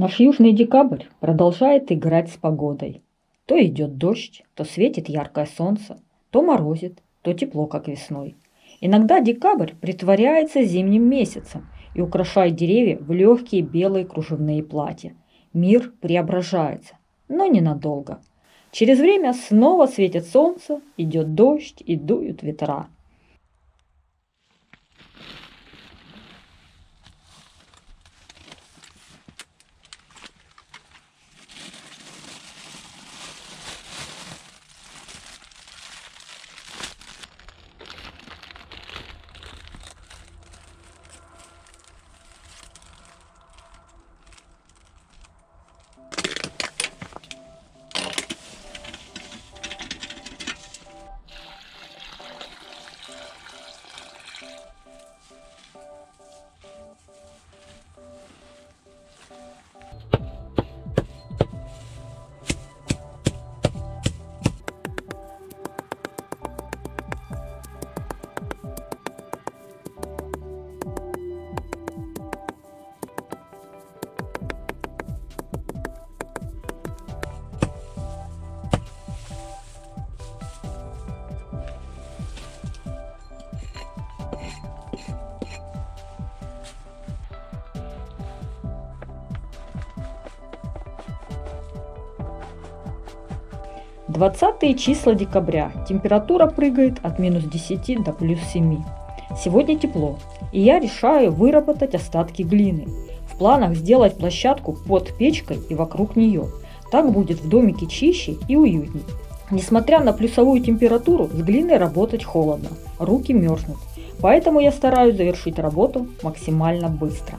Наш южный декабрь продолжает играть с погодой. То идет дождь, то светит яркое солнце, то морозит, то тепло, как весной. Иногда декабрь притворяется зимним месяцем и украшает деревья в легкие белые кружевные платья. Мир преображается, но ненадолго. Через время снова светит солнце, идет дождь и дуют ветра. Двадцатые числа декабря. Температура прыгает от -10 до +7. Сегодня тепло, и я решаю выработать остатки глины. В планах сделать площадку под печкой и вокруг нее. Так будет в домике чище и уютней. Несмотря на плюсовую температуру, с глиной работать холодно, руки мерзнут. Поэтому я стараюсь завершить работу максимально быстро.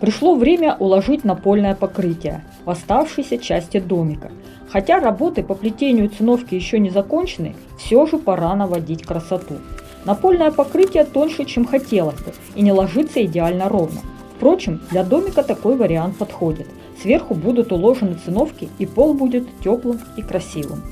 Пришло время уложить напольное покрытие в оставшиеся части домика. Хотя работы по плетению циновки еще не закончены, все же пора наводить красоту. Напольное покрытие тоньше, чем хотелось бы, и не ложится идеально ровно. Впрочем, для домика такой вариант подходит. Сверху будут уложены циновки, и пол будет теплым и красивым.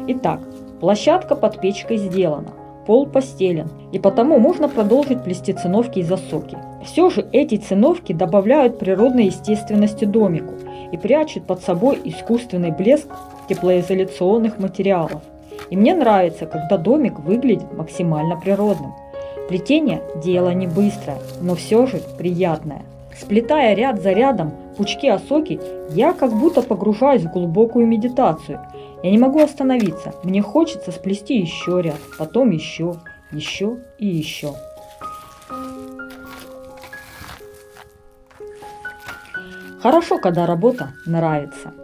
Итак, площадка под печкой сделана, пол постелен, и потому можно продолжить плести циновки и засоки. Все же эти циновки добавляют природной естественности домику и прячут под собой искусственный блеск теплоизоляционных материалов. И мне нравится, когда домик выглядит максимально природным. Плетение – дело не быстрое, но все же приятное. Сплетая ряд за рядом пучки осоки, я как будто погружаюсь в глубокую медитацию. Я не могу остановиться, мне хочется сплести еще ряд, потом еще и еще. Хорошо, когда работа нравится.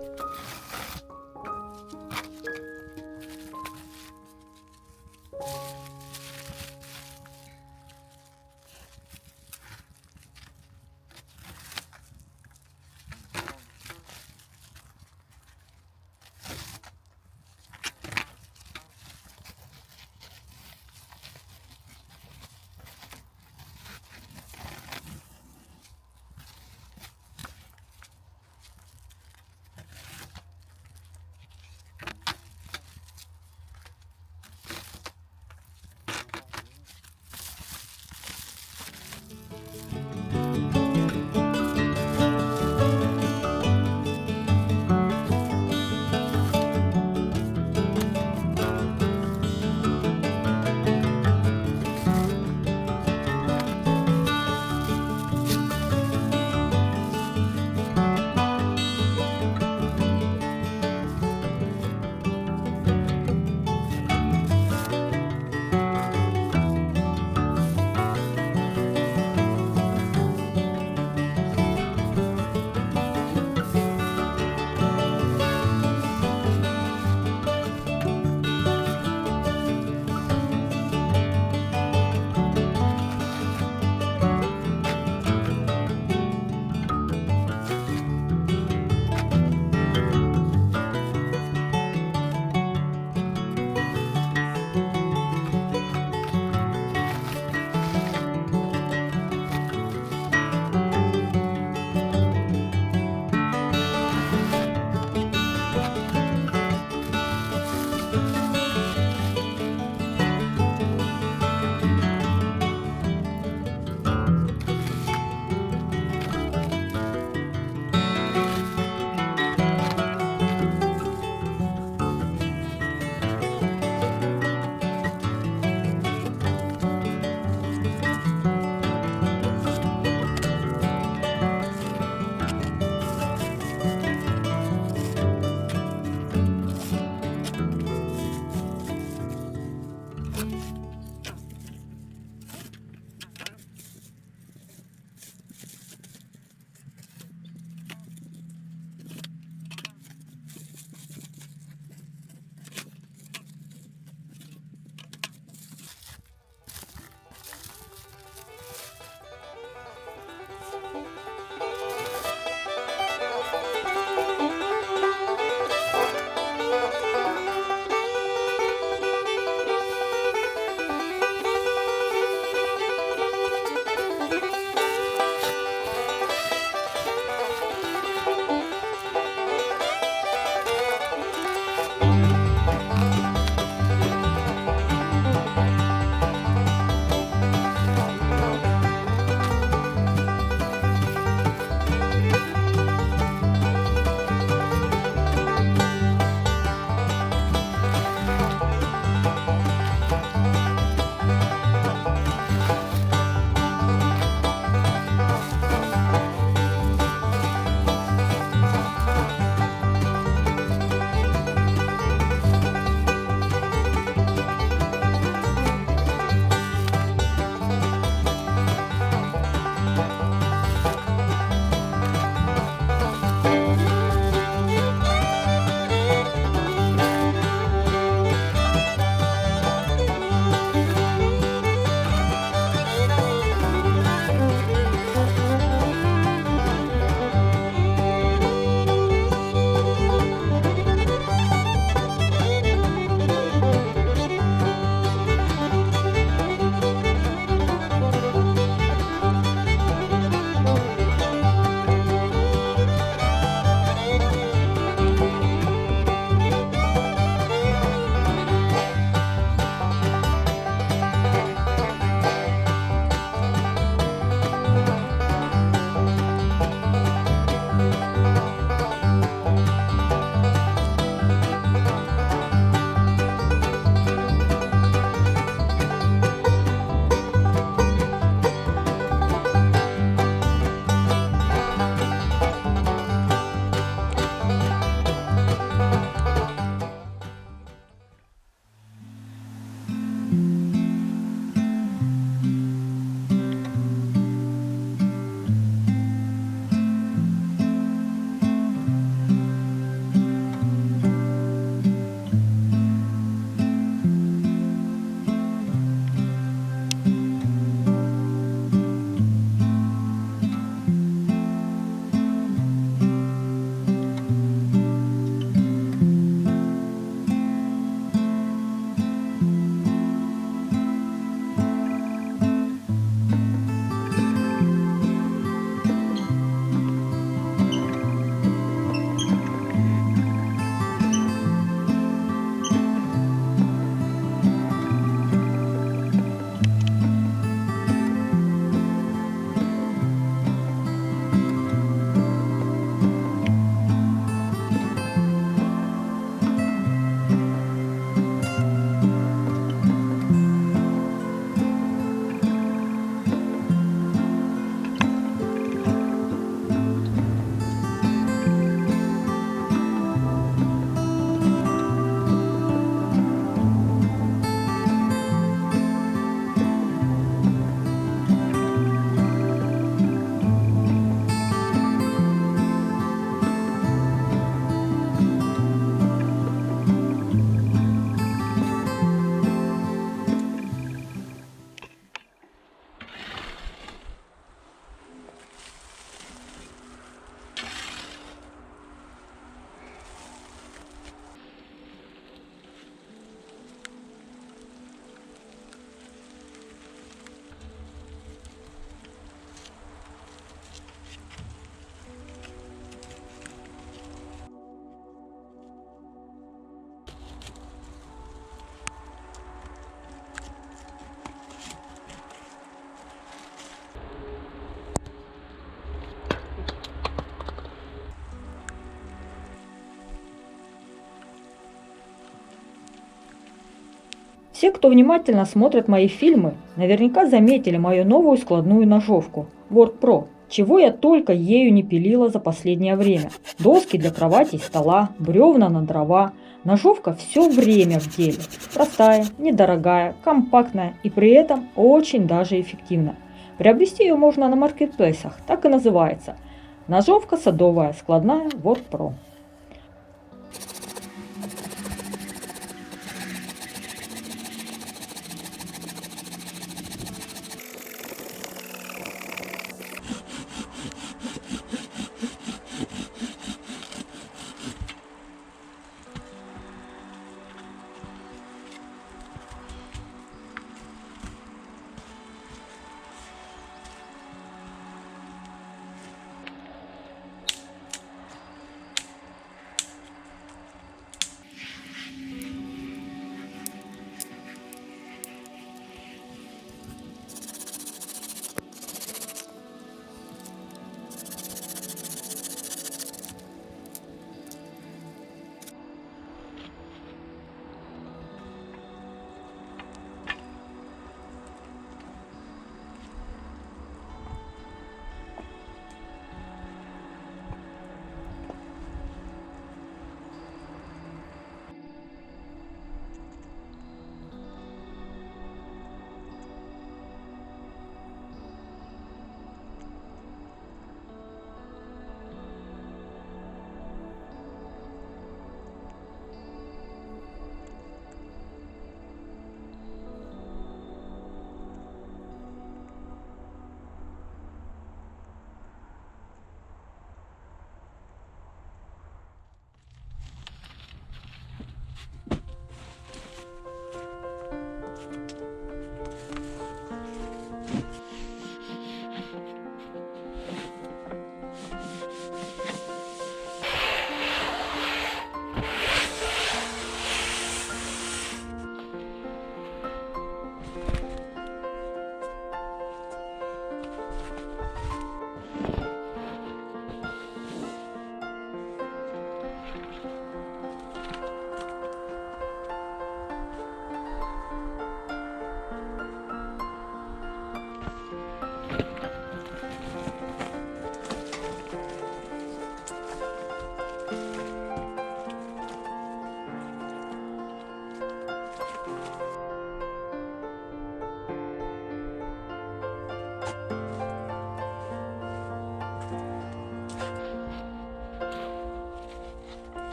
Все, кто внимательно смотрит мои фильмы, наверняка заметили мою новую складную ножовку Word Pro. Чего я только ею не пилила за последнее время. Доски для кровати и стола, бревна на дрова. Ножовка все время в деле. Простая, недорогая, компактная и при этом очень даже эффективна. Приобрести ее можно на маркетплейсах, так и называется. Ножовка садовая складная Word Pro.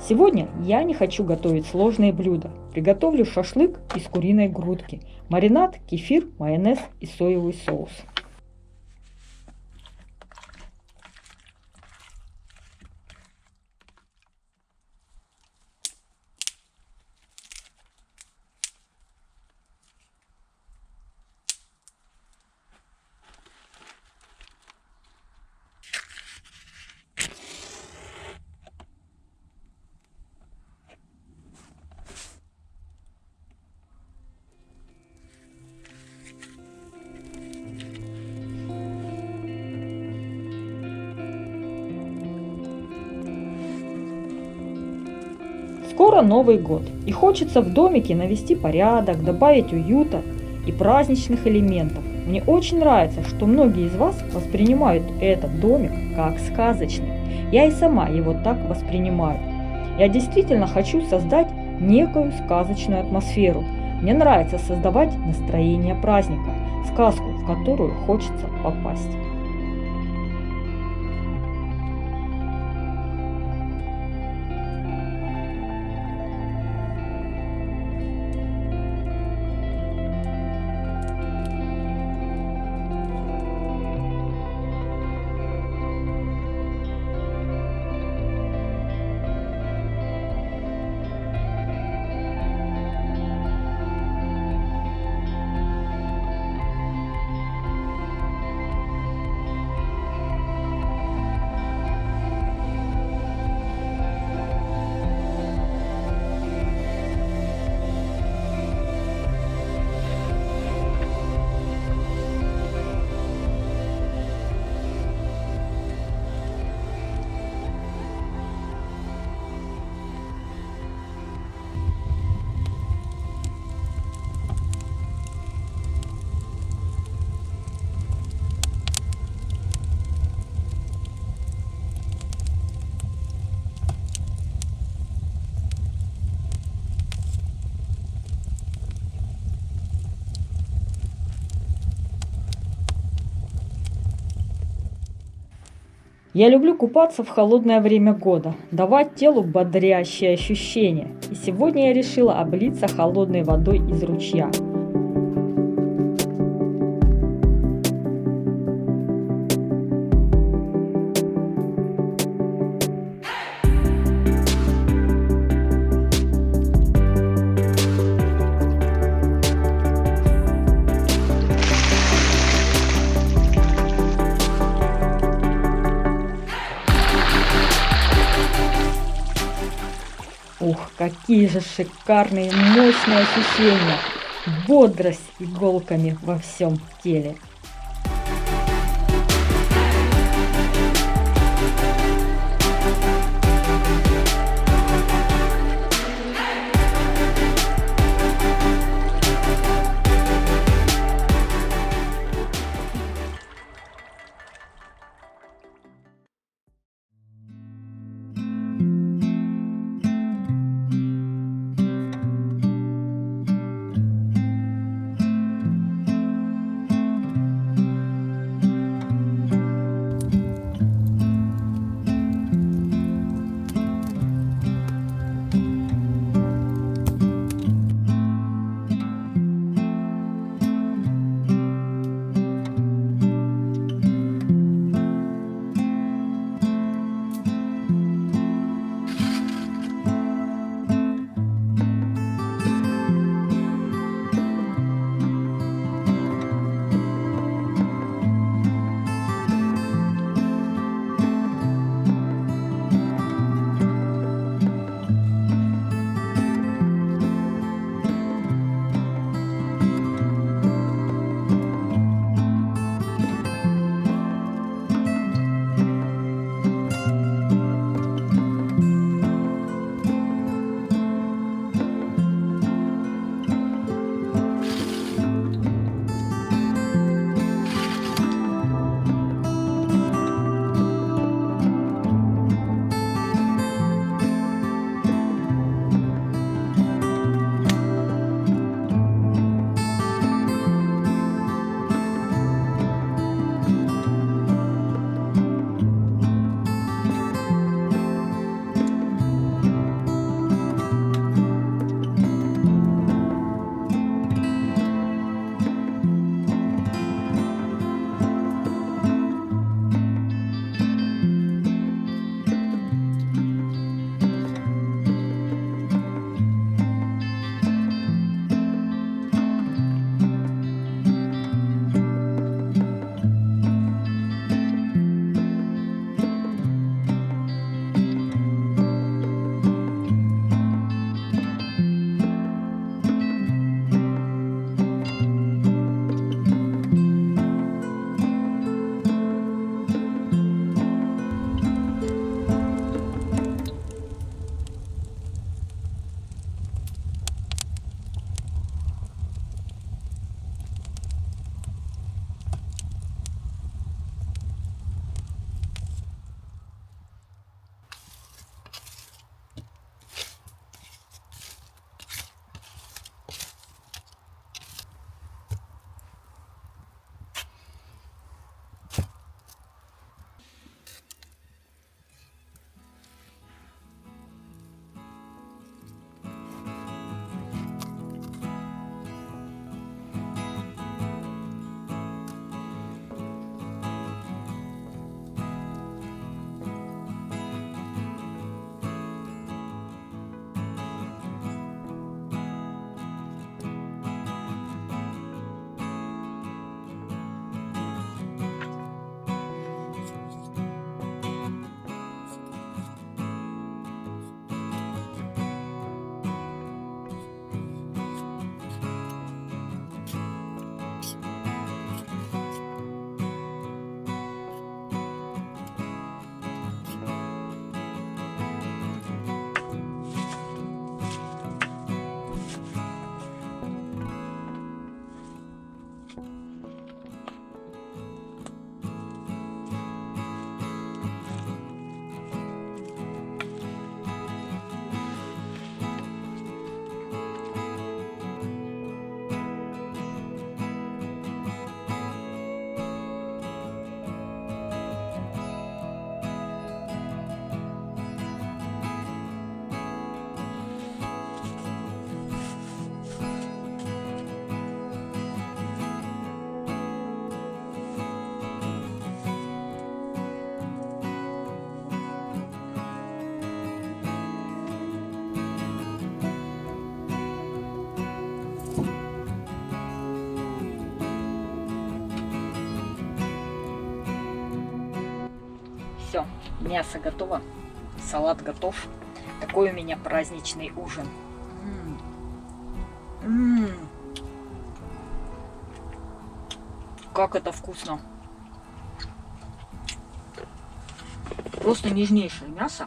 Сегодня я не хочу готовить сложные блюда. Приготовлю шашлык из куриной грудки. Маринад, кефир, майонез и соевый соус. Скоро Новый год, и хочется в домике навести порядок, добавить уюта и праздничных элементов. Мне очень нравится, что многие из вас воспринимают этот домик как сказочный. Я и сама его так воспринимаю. Я действительно хочу создать некую сказочную атмосферу. Мне нравится создавать настроение праздника, сказку, в которую хочется попасть. Я люблю купаться в холодное время года, давать телу бодрящие ощущения. И сегодня я решила облиться холодной водой из ручья. Ух, какие же шикарные, мощные ощущения! Бодрость иголками во всем теле. Все, мясо готово, салат готов. Такой у меня праздничный ужин. Как это вкусно! Просто нежнейшее мясо.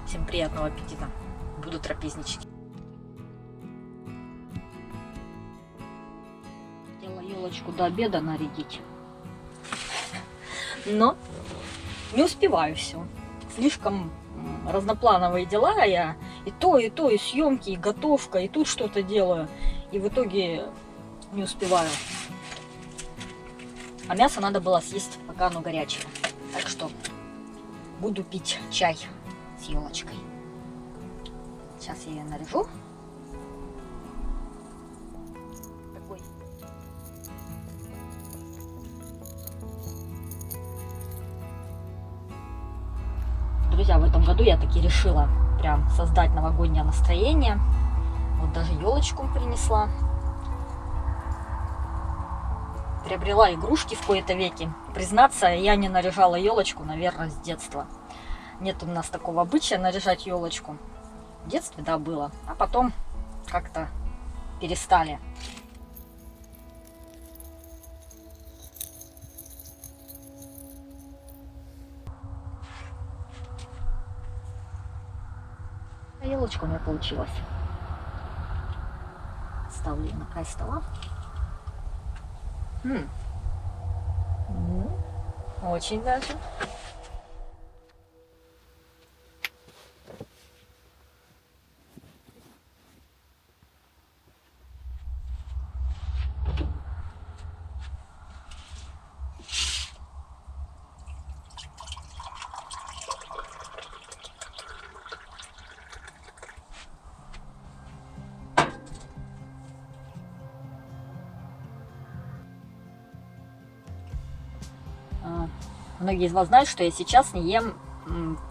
Всем приятного аппетита. Буду трапезничать. Хотела елочку до обеда нарядить, но не успеваю все. Слишком разноплановые дела. Я и то, и съемки, и готовка, и тут что-то делаю. И в итоге не успеваю. А мясо надо было съесть, пока оно горячее. Так что буду пить чай с елочкой. Сейчас я ее наряжу. Такой. Друзья, в этом году я таки решила прям создать новогоднее настроение. Вот даже елочку принесла. Приобрела игрушки в кои-то веки. Признаться, я не наряжала елочку, наверное, с детства. Нет у нас такого обычая наряжать елочку. В детстве, да, было. А потом как-то перестали. Елочка у меня получилась. Ставлю ее на край стола. Очень даже. Многие из вас знают, что я сейчас не ем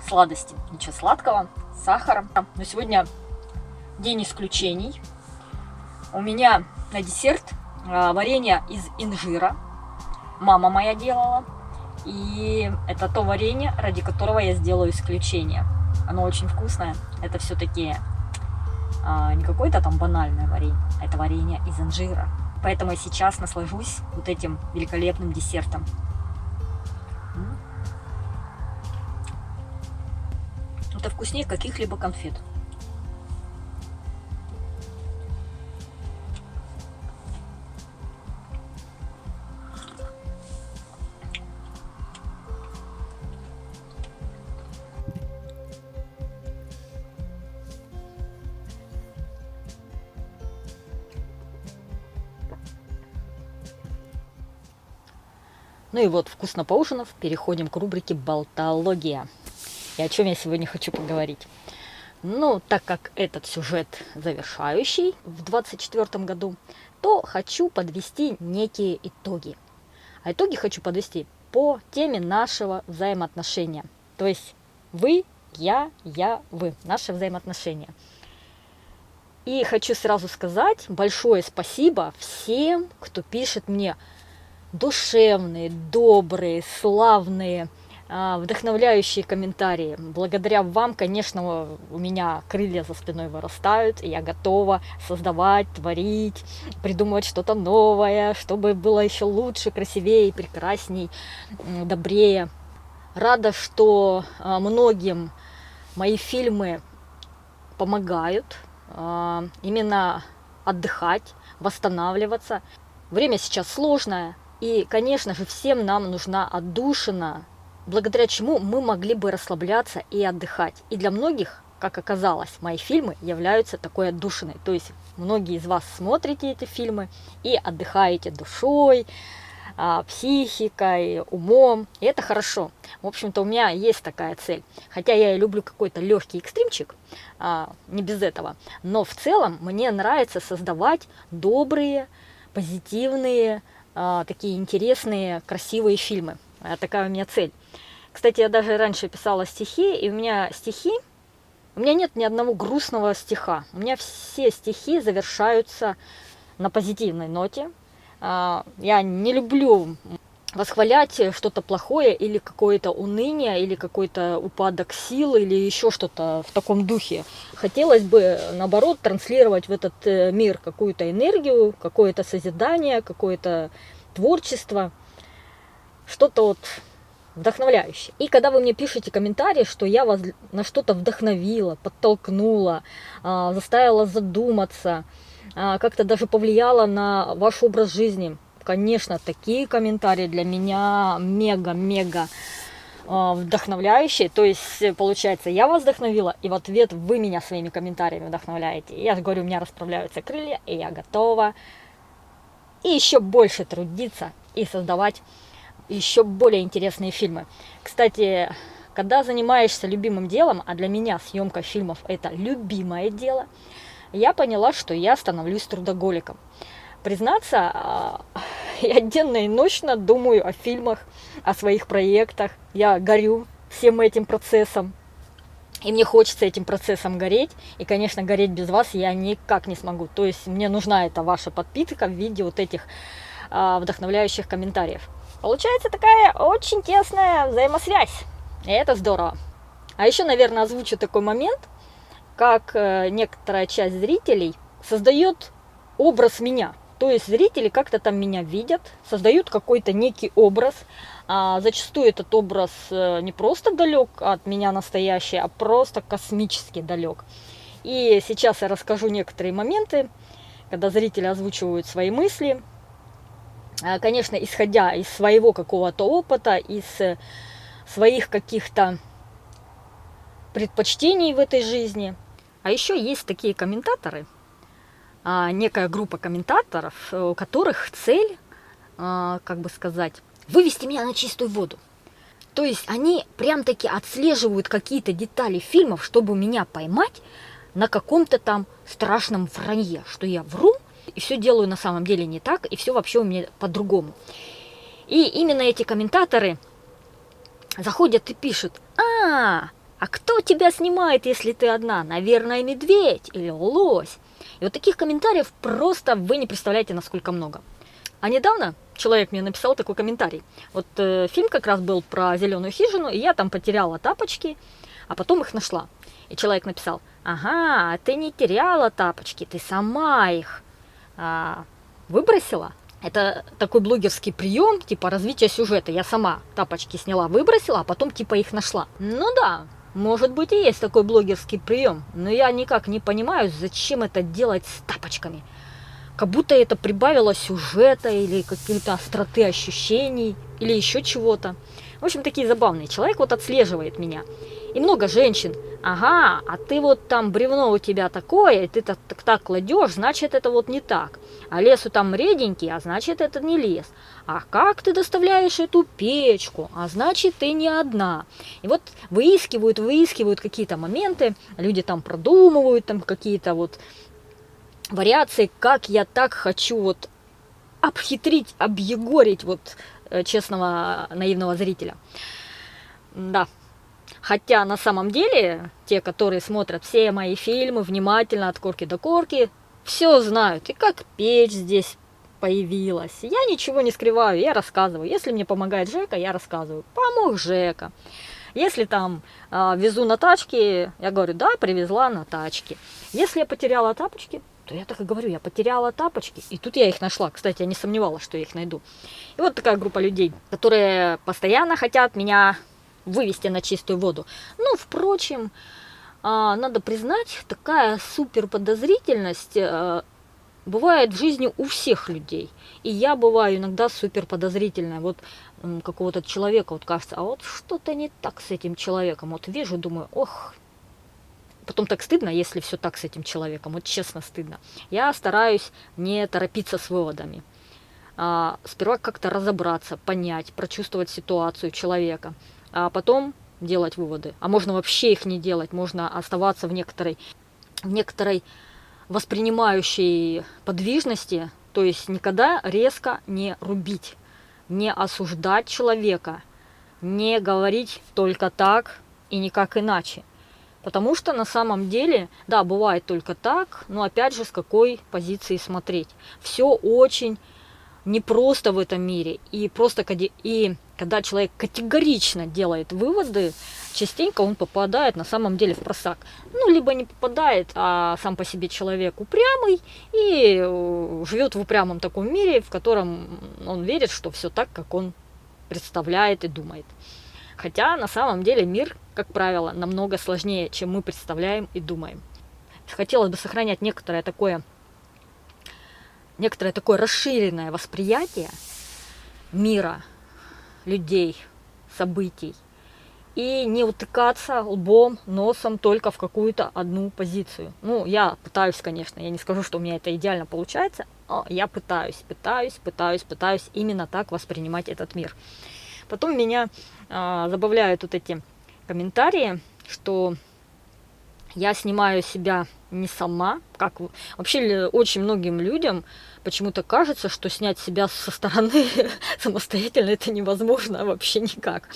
сладости, ничего сладкого, с сахаром. Но сегодня день исключений. У меня на десерт варенье из инжира. Мама моя делала. И это то варенье, ради которого я сделаю исключение. Оно очень вкусное. Это все-таки не какое-то там банальное варенье, а это варенье из инжира. Поэтому я сейчас наслажусь вот этим великолепным десертом. Это вкуснее каких-либо конфет. Ну и вот, вкусно поужинав, переходим к рубрике «Болтология». И о чем я сегодня хочу поговорить. Ну, так как этот сюжет завершающий в 2024 году, то хочу подвести некие итоги. А итоги хочу подвести по теме нашего взаимоотношения. То есть вы, я, вы. Наши взаимоотношения. И хочу сразу сказать большое спасибо всем, кто пишет мне душевные, добрые, славные, вдохновляющие комментарии. Благодаря вам, конечно, у меня крылья за спиной вырастают, и я готова создавать, творить, придумывать что-то новое, чтобы было еще лучше, красивее, прекрасней, добрее. Рада, что многим мои фильмы помогают именно отдыхать, восстанавливаться. Время сейчас сложное, и, конечно же, всем нам нужна отдушина, благодаря чему мы могли бы расслабляться и отдыхать. И для многих, как оказалось, мои фильмы являются такой отдушиной. То есть многие из вас смотрите эти фильмы и отдыхаете душой, психикой, умом. И это хорошо. В общем-то, у меня есть такая цель. Хотя я и люблю какой-то легкий экстримчик, не без этого. Но в целом мне нравится создавать добрые, позитивные, такие интересные, красивые фильмы. Такая у меня цель. Кстати, я даже раньше писала стихи, и у меня нет ни одного грустного стиха. У меня все стихи завершаются на позитивной ноте. Я не люблю восхвалять что-то плохое или какое-то уныние, или какой-то упадок сил, или еще что-то в таком духе. Хотелось бы, наоборот, транслировать в этот мир какую-то энергию, какое-то созидание, какое-то творчество, что-то вот вдохновляющее. И когда вы мне пишете комментарии, что я вас на что-то вдохновила, подтолкнула, заставила задуматься, как-то даже повлияла на ваш образ жизни, конечно, такие комментарии для меня мега-мега вдохновляющие. То есть, получается, я вас вдохновила, и в ответ вы меня своими комментариями вдохновляете. И я же говорю, у меня расправляются крылья, и я готова и еще больше трудиться и создавать еще более интересные фильмы. Кстати, когда занимаешься любимым делом, а для меня съемка фильмов это любимое дело, я поняла, что я становлюсь трудоголиком. Признаться, я денно и ночно думаю о фильмах, о своих проектах. Я горю всем этим процессом. И мне хочется этим процессом гореть. И, конечно, гореть без вас я никак не смогу. То есть мне нужна эта ваша подпитка в виде вот этих вдохновляющих комментариев. Получается такая очень тесная взаимосвязь. И это здорово. А еще, наверное, озвучу такой момент, как некоторая часть зрителей создает образ меня. То есть зрители как-то там меня видят, создают какой-то некий образ. Зачастую этот образ не просто далек от меня настоящий, а просто космически далек. И сейчас я расскажу некоторые моменты, когда зрители озвучивают свои мысли. Конечно, исходя из своего какого-то опыта, из своих каких-то предпочтений в этой жизни. А еще есть такие комментаторы, некая группа комментаторов, у которых цель, как бы сказать, вывести меня на чистую воду. То есть они прям-таки отслеживают какие-то детали фильмов, чтобы меня поймать на каком-то там страшном вранье, что я вру, и все делаю на самом деле не так, и все вообще у меня по-другому. И именно эти комментаторы заходят и пишут: а кто тебя снимает, если ты одна? Наверное, медведь или лось. И вот таких комментариев просто вы не представляете, насколько много. А недавно человек мне написал такой комментарий. Вот фильм как раз был про зеленую хижину, и я там потеряла тапочки, а потом их нашла. И человек написал: ага, ты не теряла тапочки, ты сама их выбросила. Это такой блогерский прием, типа развития сюжета. Я сама тапочки сняла, выбросила, а потом типа их нашла. Ну да, может быть и есть такой блогерский прием, но я никак не понимаю, зачем это делать с тапочками. Как будто это прибавило сюжета или какие-то остроты ощущений, или еще чего-то. В общем, такие забавные. Человек вот отслеживает меня. И много женщин. Ага, а ты вот там бревно у тебя такое, и ты так кладешь, значит это вот не так. А лес у там реденький, а значит это не лес. А как ты доставляешь эту печку? А значит ты не одна. И вот выискивают какие-то моменты, люди там продумывают там какие-то вот вариации, как я так хочу вот обхитрить, объегорить вот честного наивного зрителя. Да. Хотя на самом деле те, которые смотрят все мои фильмы внимательно от корки до корки, все знают. И как печь здесь появилась. Я ничего не скрываю, я рассказываю. Если мне помогает Жека, я рассказываю. Помог Жека. Если там везу на тачке, я говорю, да, привезла на тачке. Если я потеряла тапочки, то я так и говорю, я потеряла тапочки. И тут я их нашла. Кстати, я не сомневалась, что я их найду. И вот такая группа людей, которые постоянно хотят меня вывести на чистую воду. Ну, впрочем, надо признать, такая супер подозрительность бывает в жизни у всех людей. И я бываю иногда супер подозрительная. Вот какого-то человека, вот кажется, а вот что-то не так с этим человеком. Вот вижу, думаю, ох. Потом так стыдно, если все так с этим человеком. Вот честно стыдно. Я стараюсь не торопиться с выводами. Сперва как-то разобраться, понять, прочувствовать ситуацию человека. А потом делать выводы. А можно вообще их не делать. Можно оставаться в некоторой воспринимающей подвижности, То есть никогда резко не рубить, не осуждать человека, не говорить только так и никак иначе. Потому что на самом деле, да, бывает только так, но опять же, с какой позиции смотреть. Все очень непросто в этом мире. И просто когда человек категорично делает выводы, частенько он попадает на самом деле в просак. Ну, либо не попадает, а сам по себе человек упрямый и живет в упрямом таком мире, в котором он верит, что все так, как он представляет и думает. Хотя на самом деле мир, как правило, намного сложнее, чем мы представляем и думаем. Хотелось бы сохранять некоторое такое расширенное восприятие мира, людей, событий. И не утыкаться лбом, носом только в какую-то одну позицию. Ну, я пытаюсь, конечно, я не скажу, что у меня это идеально получается, но я пытаюсь именно так воспринимать этот мир. Потом меня забавляют вот эти комментарии, что я снимаю себя не сама, как вообще очень многим людям почему-то кажется, что снять себя со стороны самостоятельно это невозможно вообще никак.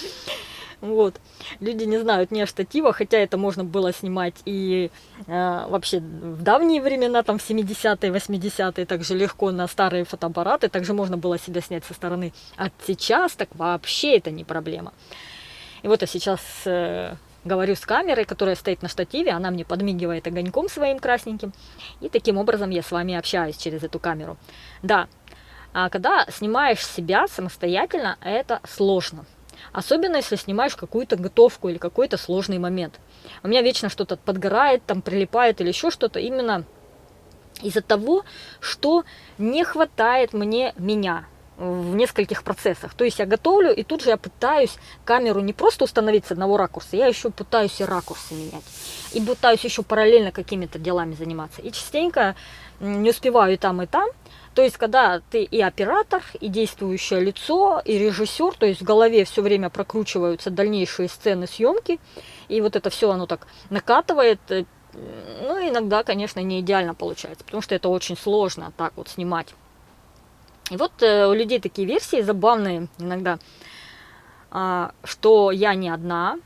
Вот. Люди не знают ни о штативах, хотя это можно было снимать и вообще в давние времена, там в 70-е, 80-е, также легко на старые фотоаппараты, также можно было себя снять со стороны. А сейчас так вообще это не проблема. И вот я сейчас говорю с камерой, которая стоит на штативе, она мне подмигивает огоньком своим красненьким, и таким образом я с вами общаюсь через эту камеру. Да, а когда снимаешь себя самостоятельно, это сложно. Особенно, если снимаешь какую-то готовку или какой-то сложный момент. У меня вечно что-то подгорает, там прилипает или еще что-то, именно из-за того, что не хватает меня в нескольких процессах. То есть я готовлю, и тут же я пытаюсь камеру не просто установить с одного ракурса, я еще пытаюсь и ракурсы менять. И пытаюсь еще параллельно какими-то делами заниматься. И частенько не успеваю и там, и там. То есть, когда ты и оператор, и действующее лицо, и режиссер, то есть в голове все время прокручиваются дальнейшие сцены съемки, и вот это все оно так накатывает, ну, иногда, конечно, не идеально получается, потому что это очень сложно так вот снимать. И вот у людей такие версии забавные иногда, что я не одна,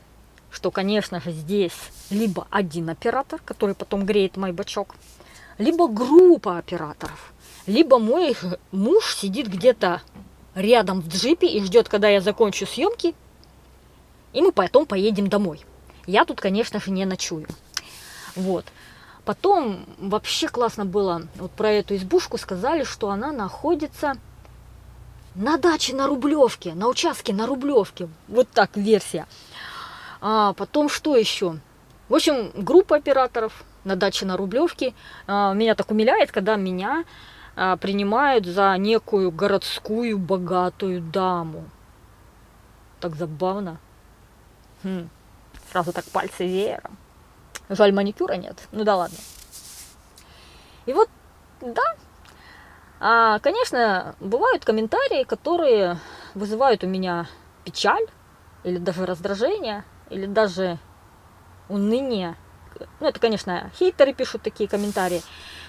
что, конечно же, здесь либо один оператор, который потом греет мой бачок, либо группа операторов. Либо мой муж сидит где-то рядом в джипе и ждет, когда я закончу съемки, и мы потом поедем домой. Я тут, конечно же, не ночую. Вот. Потом вообще классно было, вот про эту избушку сказали, что она находится на даче на Рублевке, на участке на Рублевке. Вот так версия. А потом что еще? В общем, группа операторов на даче на Рублевке. Меня так умиляет, когда меня принимают за некую городскую богатую даму. Так забавно. Сразу так пальцы веером. Жаль, маникюра нет. Ну да ладно. И вот, да. Конечно, бывают комментарии, которые вызывают у меня печаль, или даже раздражение, или даже уныние. Ну, это, конечно, хейтеры пишут такие комментарии.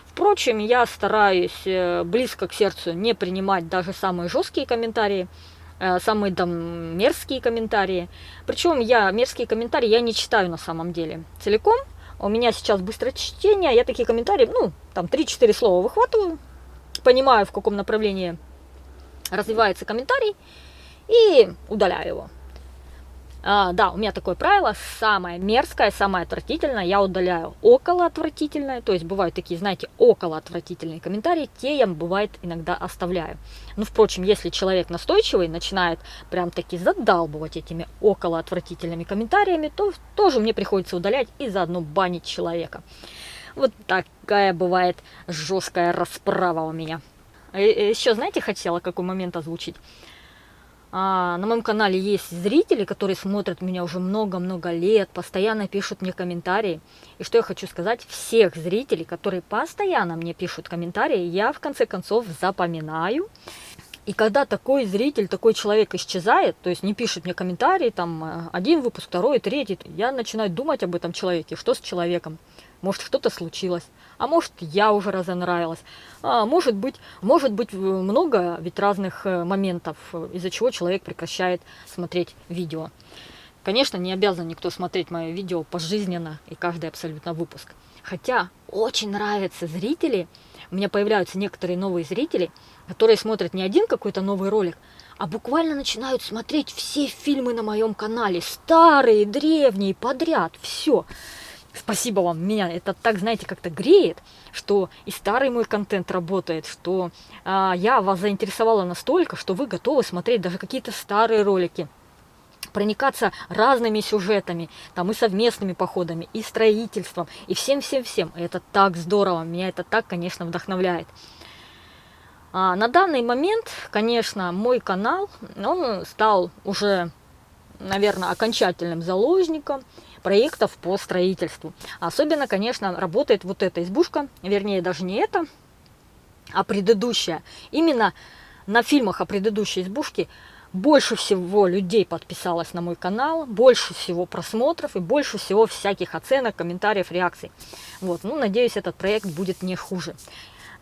Впрочем, я стараюсь близко к сердцу не принимать даже самые жесткие комментарии, самые там мерзкие комментарии. Причем мерзкие комментарии я не читаю на самом деле целиком. У меня сейчас быстрое чтение, я такие комментарии, там 3-4 слова выхватываю, понимаю, в каком направлении развивается комментарий, и удаляю его. Да, у меня такое правило, самое мерзкое, самое отвратительное я удаляю. Около отвратительное, то есть бывают такие, знаете, около отвратительные комментарии, те я, бывает, иногда оставляю. Ну, впрочем, если человек настойчивый, начинает прям таки задалбывать этими около отвратительными комментариями, то тоже мне приходится удалять и заодно банить человека. Вот такая бывает жесткая расправа у меня. Еще, знаете, хотела какой момент озвучить? На моем канале есть зрители, которые смотрят меня уже много-много лет, постоянно пишут мне комментарии. И что я хочу сказать, всех зрителей, которые постоянно мне пишут комментарии, я в конце концов запоминаю. И когда такой зритель, такой человек исчезает, то есть не пишет мне комментарии, там один выпуск, второй, третий, я начинаю думать об этом человеке, что с человеком. Может, что-то случилось, а может, я уже разонравилась. Может быть много ведь разных моментов, из-за чего человек прекращает смотреть видео. Конечно, не обязан никто смотреть мое видео пожизненно и каждый абсолютно выпуск. Хотя очень нравятся зрители, у меня появляются некоторые новые зрители, которые смотрят не один какой-то новый ролик, а буквально начинают смотреть все фильмы на моем канале, старые, древние, подряд, все. Спасибо вам, меня это так, знаете, как-то греет, что и старый мой контент работает, что я вас заинтересовала настолько, что вы готовы смотреть даже какие-то старые ролики, проникаться разными сюжетами, там и совместными походами, и строительством, и всем-всем-всем. Это так здорово, меня это так, конечно, вдохновляет. На данный момент, конечно, мой канал, он стал уже, наверное, окончательным заложником проектов по строительству. Особенно, конечно, работает вот эта избушка, вернее, даже не эта, а предыдущая. Именно на фильмах о предыдущей избушке больше всего людей подписалось на мой канал, больше всего просмотров и больше всего всяких оценок, комментариев, реакций. Вот, ну, надеюсь, этот проект будет не хуже.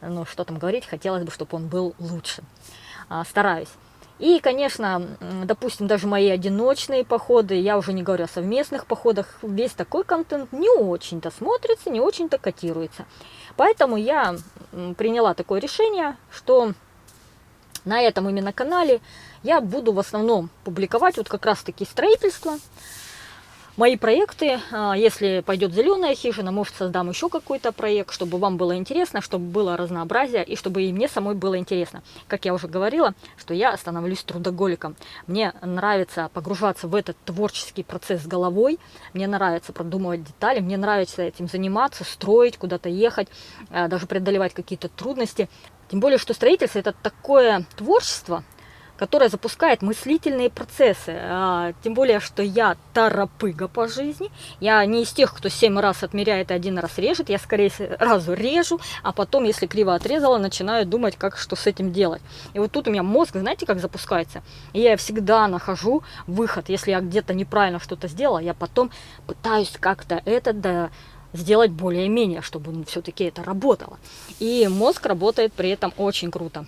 Но что там говорить, хотелось бы, чтобы он был лучше. Стараюсь. И, конечно, допустим, даже мои одиночные походы, я уже не говорю о совместных походах, весь такой контент не очень-то смотрится, не очень-то котируется. Поэтому я приняла такое решение, что на этом именно канале я буду в основном публиковать вот как раз-таки строительство, мои проекты. Если пойдет зеленая хижина, может, создам еще какой-то проект, чтобы вам было интересно, чтобы было разнообразие и чтобы и мне самой было интересно. Как я уже говорила, что я становлюсь трудоголиком. Мне нравится погружаться в этот творческий процесс головой, мне нравится продумывать детали, мне нравится этим заниматься, строить, куда-то ехать, даже преодолевать какие-то трудности. Тем более, что строительство – это такое творчество, которая запускает мыслительные процессы. Тем более, что я торопыга по жизни. Я не из тех, кто 7 раз отмеряет и 1 раз режет. Я скорее сразу режу, а потом, если криво отрезала, начинаю думать, как что с этим делать. И вот тут у меня мозг, знаете, как запускается? И я всегда нахожу выход. Если я где-то неправильно что-то сделала, я потом пытаюсь как-то это сделать более-менее, чтобы все-таки это работало. И мозг работает при этом очень круто.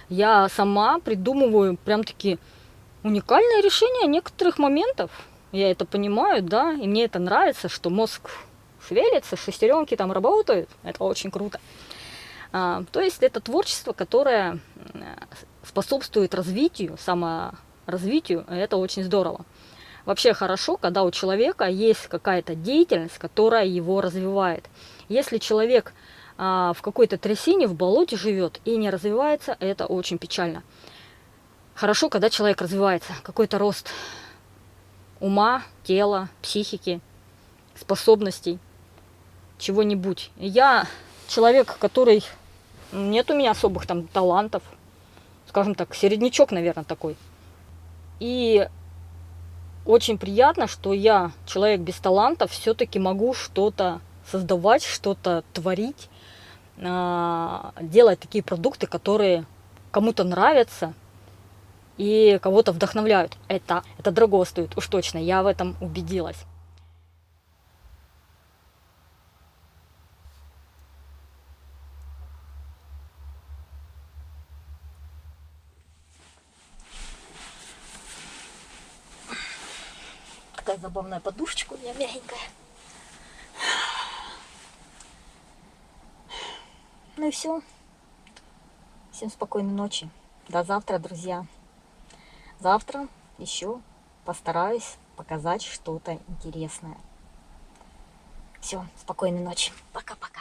Я сама придумываю прям-таки уникальное решение некоторых моментов. Я это понимаю, да, и мне это нравится, что мозг шевелится, шестеренки там работают. Это очень круто. То есть это творчество, которое способствует развитию, саморазвитию, и это очень здорово. Вообще хорошо, когда у человека есть какая-то деятельность, которая его развивает. Если человек в какой-то трясине, в болоте живет и не развивается, это очень печально. Хорошо, когда человек развивается, какой-то рост ума, тела, психики, способностей, чего-нибудь. Я человек, который... Нет у меня особых там талантов, скажем так, середнячок, наверное, такой. И очень приятно, что я, человек без талантов, все-таки могу что-то создавать, что-то творить, делать такие продукты, которые кому-то нравятся и кого-то вдохновляют. Это дорого стоит, уж точно, я в этом убедилась. Такая забавная подушечка у меня мягенькая. Ну и все. Всем спокойной ночи. До завтра, друзья. Завтра еще постараюсь показать что-то интересное. Все, спокойной ночи. Пока-пока.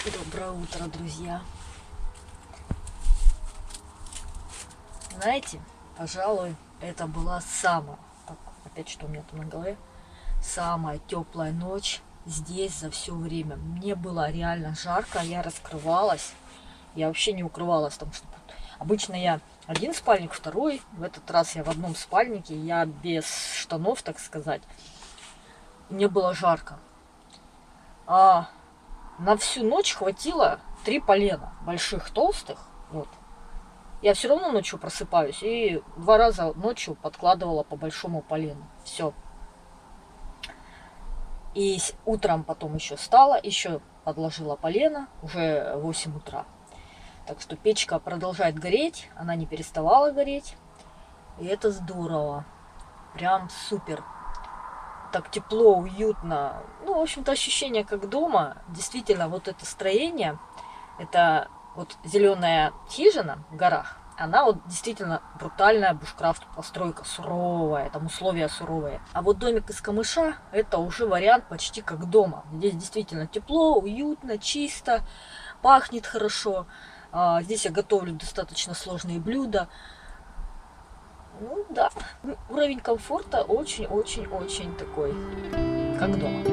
Доброе утро, друзья. Знаете, пожалуй, это была самая, так, опять что у меня там на голове, самая теплая ночь здесь за все время. Мне было реально жарко, я раскрывалась, я вообще не укрывалась там, что обычно я один спальник, второй, в этот раз я в одном спальнике, я без штанов, так сказать. Мне было жарко. А на всю ночь хватило 3 полена, больших, толстых, вот. Я все равно ночью просыпаюсь и 2 раза ночью подкладывала по большому полену. Все. И утром потом еще встала, еще подложила полено, уже 8 утра. Так что печка продолжает гореть, она не переставала гореть. И это здорово. Прям супер. Так тепло, уютно. Ну, в общем-то, ощущение как дома. Действительно, вот это строение, это вот зеленая хижина в горах, она вот действительно брутальная бушкрафт постройка, суровая, там условия суровые. А вот домик из камыша, это уже вариант почти как дома. Здесь действительно тепло, уютно, чисто, пахнет хорошо. Здесь я готовлю достаточно сложные блюда. Ну да, уровень комфорта очень-очень-очень такой, как дома.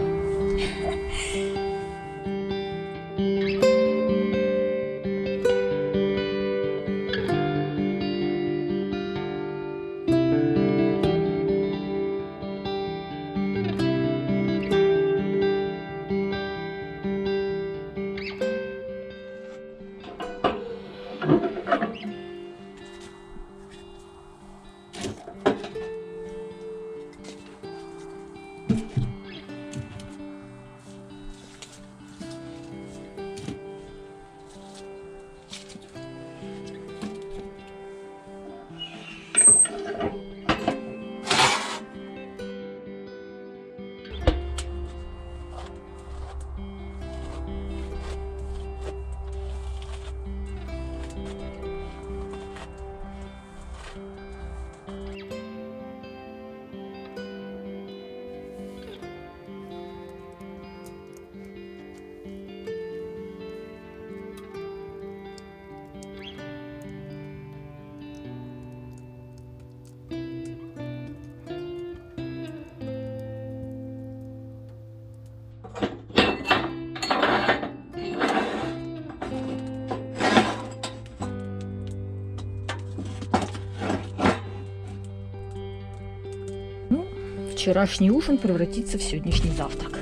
Вчерашний ужин превратится в сегодняшний завтрак.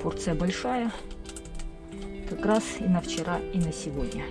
Порция большая, как раз и на вчера, и на сегодня.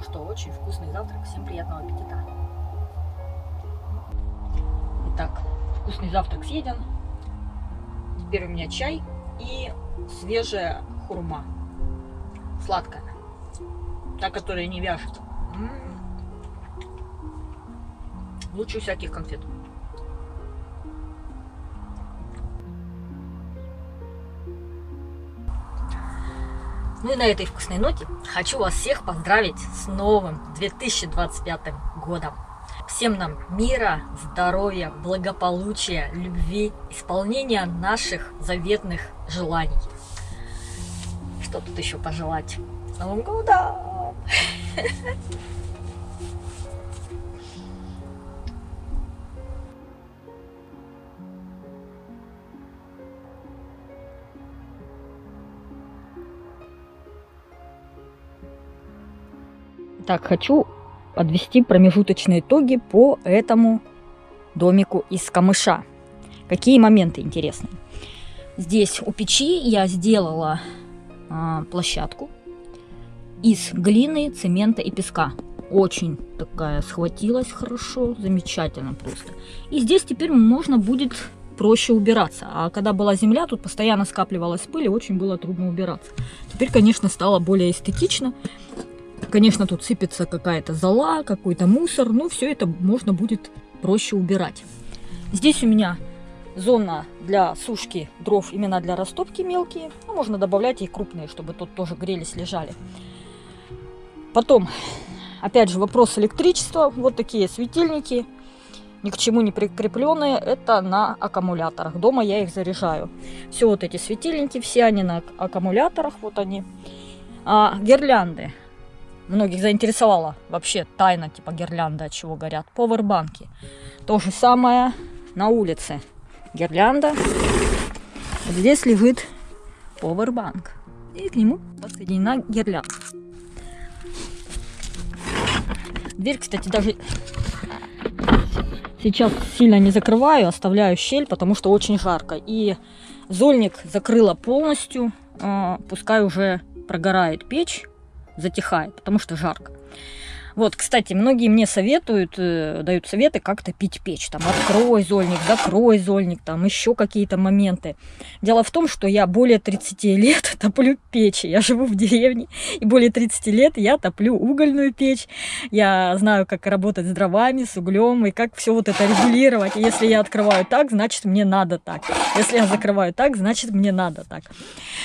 Что, очень вкусный завтрак. Всем приятного аппетита. Итак, вкусный завтрак съеден. Теперь у меня чай и свежая хурма. Сладкая. Та, которая не вяжет. Лучше всяких конфет. Ну и на этой вкусной ноте хочу вас всех поздравить с новым 2025 годом. Всем нам мира, здоровья, благополучия, любви, исполнения наших заветных желаний. Что тут еще пожелать? Новым годом! Так, хочу подвести промежуточные итоги по этому домику из камыша. Какие моменты интересные. Здесь у печи я сделала площадку из глины, цемента и песка. Очень такая схватилась хорошо, замечательно просто. И здесь теперь можно будет проще убираться. А когда была земля, тут постоянно скапливалась пыль, и очень было трудно убираться. Теперь, конечно, стало более эстетично. Конечно, тут сыпется какая-то зола, какой-то мусор, но все это можно будет проще убирать. Здесь у меня зона для сушки дров, именно для растопки мелкие. Ну, можно добавлять и крупные, чтобы тут тоже грелись, лежали. Потом, опять же, вопрос электричества. Вот такие светильники, ни к чему не прикрепленные. Это на аккумуляторах. Дома я их заряжаю. Все вот эти светильники, все они на аккумуляторах. Вот они. Гирлянды. Многих заинтересовала вообще тайна типа гирлянды, от чего горят. Повербанки. То же самое на улице. Гирлянда. Вот здесь лежит повербанк. И к нему подсоединена гирлянда. Дверь, кстати, даже сейчас сильно не закрываю, оставляю щель, потому что очень жарко. И зольник закрыла полностью. Пускай уже прогорает печь. Затихает, потому что жарко. Вот, кстати, многие мне советуют, дают советы, как топить печь. Там, открой зольник, закрой зольник, там еще какие-то моменты. Дело в том, что я более 30 лет топлю печи. Я живу в деревне, и более 30 лет я топлю угольную печь. Я знаю, как работать с дровами, с углем, и как все вот это регулировать. И если я открываю так, значит, мне надо так. Если я закрываю так, значит, мне надо так.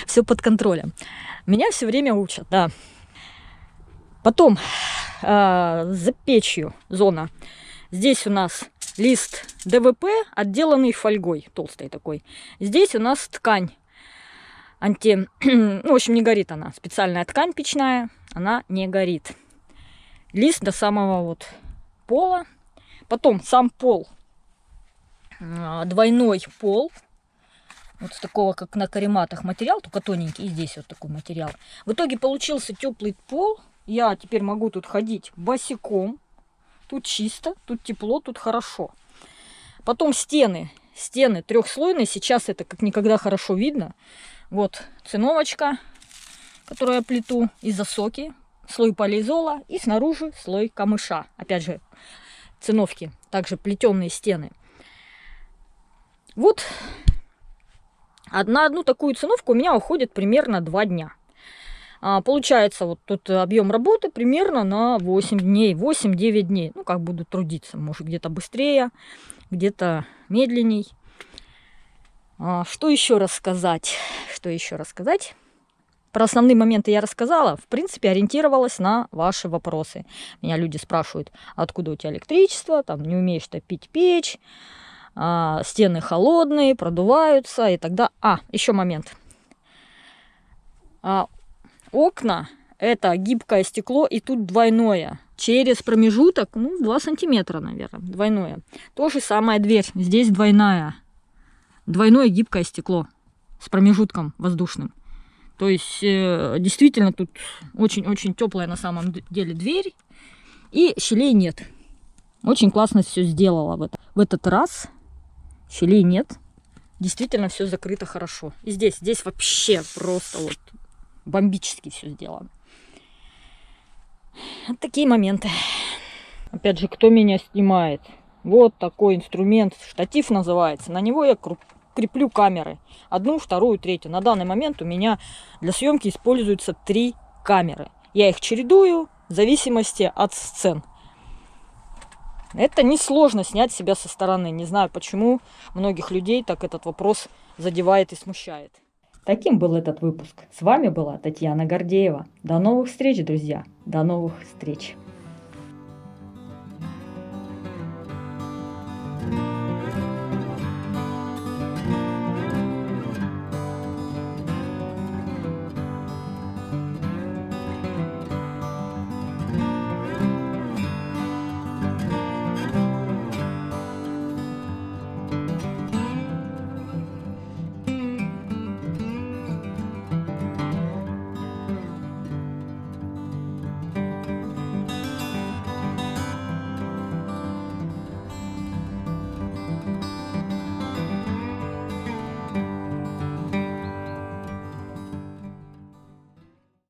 Все под контролем. Меня все время учат, да. Потом за печью зона. Здесь у нас лист ДВП, отделанный фольгой, толстой такой. Здесь у нас ткань ну, в общем, не горит она. Специальная ткань печная, она не горит. Лист до самого вот пола. Потом сам пол, двойной пол. Вот с такого, как на карематах материал, только тоненький. И здесь вот такой материал. В итоге получился теплый пол. Я теперь могу тут ходить босиком. Тут чисто, тут тепло, тут хорошо. Потом стены. Стены трехслойные. Сейчас это как никогда хорошо видно. Вот циновочка, которую я плету из осоки. Слой полиизола. И снаружи слой камыша. Опять же, циновки. Также плетеные стены. Вот на одну такую циновку у меня уходит примерно 2 дня. Получается, вот тут объем работы примерно на 8 дней, 8-9 дней. Ну, как буду трудиться, может, где-то быстрее, где-то медленней. Что еще рассказать? Что еще рассказать? Про основные моменты я рассказала. В принципе, ориентировалась на ваши вопросы. Меня люди спрашивают, откуда у тебя электричество, там, не умеешь топить печь, стены холодные, продуваются и тогда... еще момент. Окна — это гибкое стекло, и тут двойное. Через промежуток, 2 сантиметра, наверное, двойное. То же самое дверь. Здесь двойное гибкое стекло с промежутком воздушным. То есть, действительно, тут очень-очень теплая на самом деле дверь. И щелей нет. Очень классно все сделала в этот раз. Щелей нет. Действительно, все закрыто хорошо. И здесь вообще просто вот... бомбически все сделано. Вот такие моменты. Опять же, кто меня снимает? Вот такой инструмент. Штатив называется. На него я креплю камеры. 1, 2, 3. На данный момент у меня для съемки используются 3 камеры. Я их чередую в зависимости от сцен. Это несложно снять себя со стороны. Не знаю, почему многих людей так этот вопрос задевает и смущает. Таким был этот выпуск. С вами была Татьяна Гордеева. До новых встреч, друзья. До новых встреч.